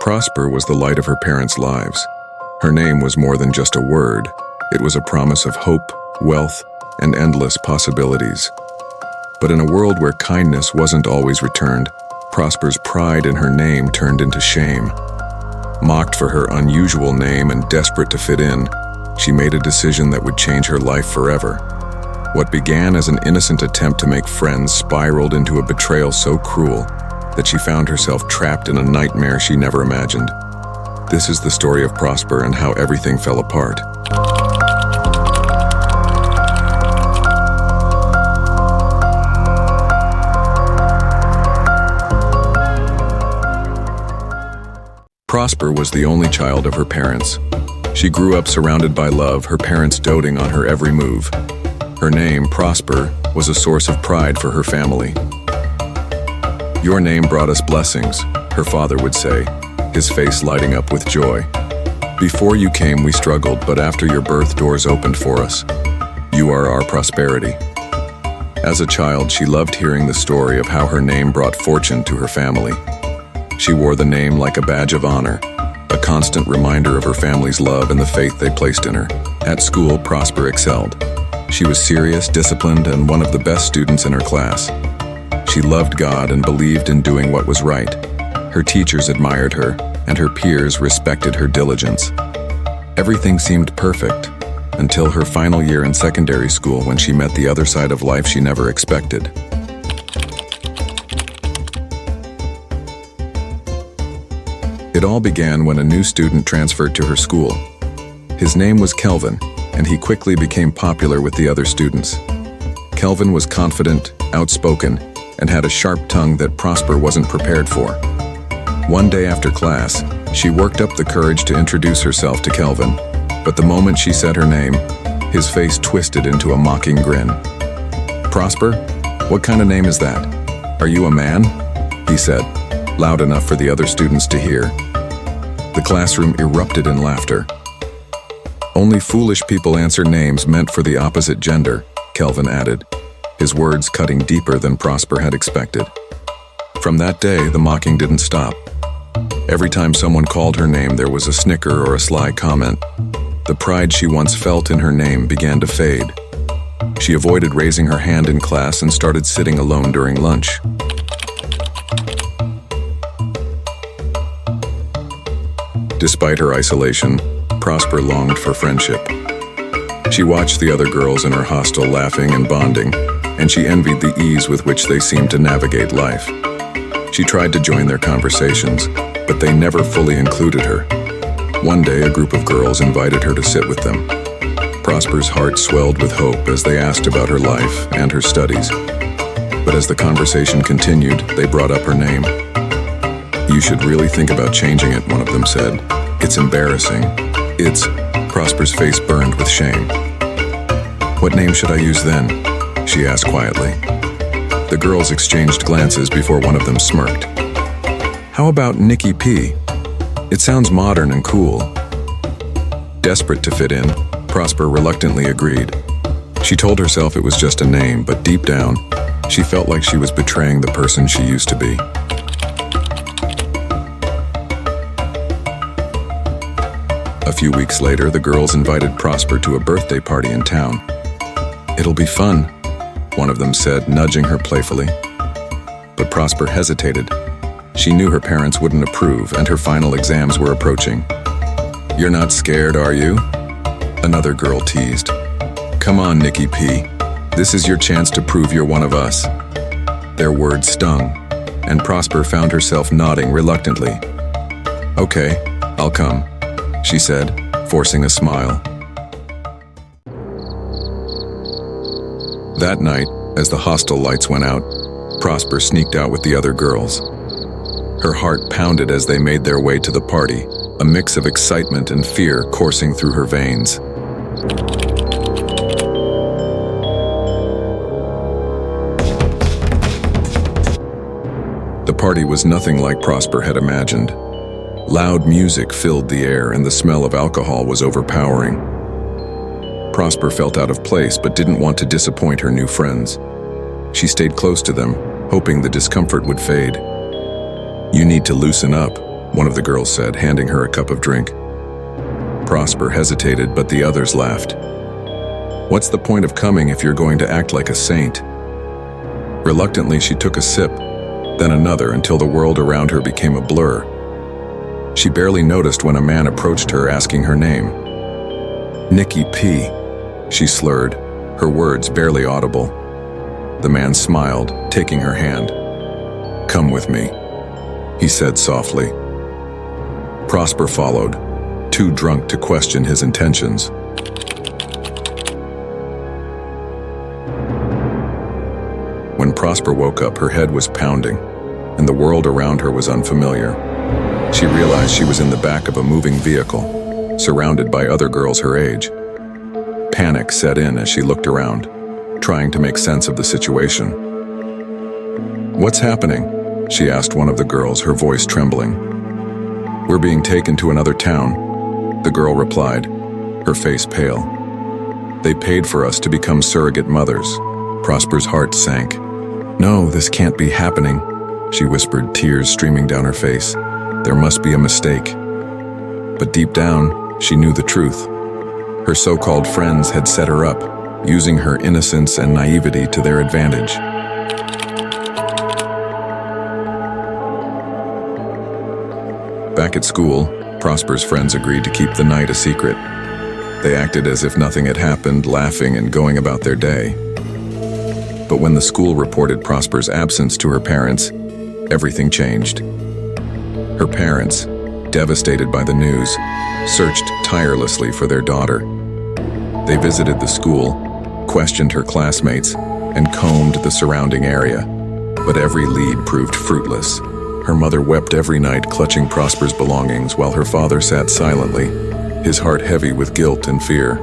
Prosper was the light of her parents' lives. Her name was more than just a word. It was a promise of hope, wealth, and endless possibilities. But in a world where kindness wasn't always returned, Prosper's pride in her name turned into shame. Mocked for her unusual name and desperate to fit in, she made a decision that would change her life forever. What began as an innocent attempt to make friends spiraled into a betrayal so cruel that she found herself trapped in a nightmare she never imagined. This is the story of Prosper and how everything fell apart. Prosper was the only child of her parents. She grew up surrounded by love, her parents doting on her every move. Her name, Prosper, was a source of pride for her family. "Your name brought us blessings," her father would say, his face lighting up with joy. "Before you came, we struggled, but after your birth, doors opened for us. You are our prosperity." As a child, she loved hearing the story of how her name brought fortune to her family. She wore the name like a badge of honor, a constant reminder of her family's love and the faith they placed in her. At school, Prosper excelled. She was serious, disciplined, and one of the best students in her class. She loved God and believed in doing what was right. Her teachers admired her, and her peers respected her diligence. Everything seemed perfect, until her final year in secondary school when she met the other side of life she never expected. It all began when a new student transferred to her school. His name was Kelvin, and he quickly became popular with the other students. Kelvin was confident, outspoken, and had a sharp tongue that Prosper wasn't prepared for. One day after class, she worked up the courage to introduce herself to Kelvin, but the moment she said her name, his face twisted into a mocking grin. "Prosper? What kind of name is that? Are you a man?" he said, loud enough for the other students to hear. The classroom erupted in laughter. "Only foolish people answer names meant for the opposite gender," Kelvin added, his words cutting deeper than Prosper had expected. From that day, the mocking didn't stop. Every time someone called her name, there was a snicker or a sly comment. The pride she once felt in her name began to fade. She avoided raising her hand in class and started sitting alone during lunch. Despite her isolation, Prosper longed for friendship. She watched the other girls in her hostel laughing and bonding, and she envied the ease with which they seemed to navigate life. She tried to join their conversations, but they never fully included her. One day, a group of girls invited her to sit with them. Prosper's heart swelled with hope as they asked about her life and her studies. But as the conversation continued, they brought up her name. "You should really think about changing it," one of them said. "It's embarrassing. Prosper's face burned with shame. "What name should I use then?" she asked quietly. The girls exchanged glances before one of them smirked. "How about Nikki P? It sounds modern and cool." Desperate to fit in, Prosper reluctantly agreed. She told herself it was just a name, but deep down, she felt like she was betraying the person she used to be. A few weeks later, the girls invited Prosper to a birthday party in town. "It'll be fun," one of them said, nudging her playfully. But Prosper hesitated. She knew her parents wouldn't approve, and her final exams were approaching. "You're not scared, are you?" another girl teased. "Come on, Nikki P. This is your chance to prove you're one of us." Their words stung, and Prosper found herself nodding reluctantly. "Okay, I'll come," she said, forcing a smile. That night, as the hostel lights went out, Prosper sneaked out with the other girls. Her heart pounded as they made their way to the party, a mix of excitement and fear coursing through her veins. The party was nothing like Prosper had imagined. Loud music filled the air, and the smell of alcohol was overpowering. Prosper felt out of place but didn't want to disappoint her new friends. She stayed close to them, hoping the discomfort would fade. "You need to loosen up," one of the girls said, handing her a cup of drink. Prosper hesitated, but the others laughed. What's the point of coming if you're going to act like a saint? Reluctantly, she took a sip, then another, until the world around her became a blur. She barely noticed when a man approached her, asking her name. Nikki P., she slurred, her words barely audible. The man smiled, taking her hand. Come with me, he said softly. Prosper followed, too drunk to question his intentions. When Prosper woke up, her head was pounding, and the world around her was unfamiliar. She realized she was in the back of a moving vehicle, surrounded by other girls her age. Panic set in as she looked around, trying to make sense of the situation. What's happening? She asked one of the girls, her voice trembling. We're being taken to another town, the girl replied, her face pale. They paid for us to become surrogate mothers. Prosper's heart sank. No, this can't be happening, she whispered, tears streaming down her face. There must be a mistake. But deep down, she knew the truth. Her so-called friends had set her up, using her innocence and naivety to their advantage. Back at school, Prosper's friends agreed to keep the night a secret. They acted as if nothing had happened, laughing and going about their day. But when the school reported Prosper's absence to her parents, everything changed. Her parents, devastated by the news, searched tirelessly for their daughter. They visited the school, questioned her classmates, and combed the surrounding area. But every lead proved fruitless. Her mother wept every night, clutching Prosper's belongings, while her father sat silently, his heart heavy with guilt and fear.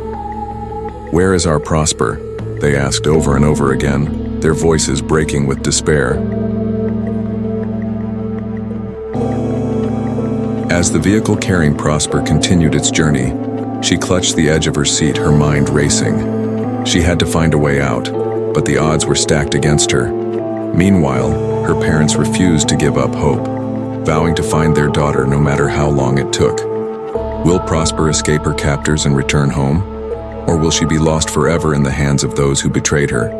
Where is our Prosper? They asked over and over again, their voices breaking with despair. As the vehicle carrying Prosper continued its journey, she clutched the edge of her seat, her mind racing. She had to find a way out, but the odds were stacked against her. Meanwhile, her parents refused to give up hope, vowing to find their daughter no matter how long it took. Will Prosper escape her captors and return home? Or will she be lost forever in the hands of those who betrayed her?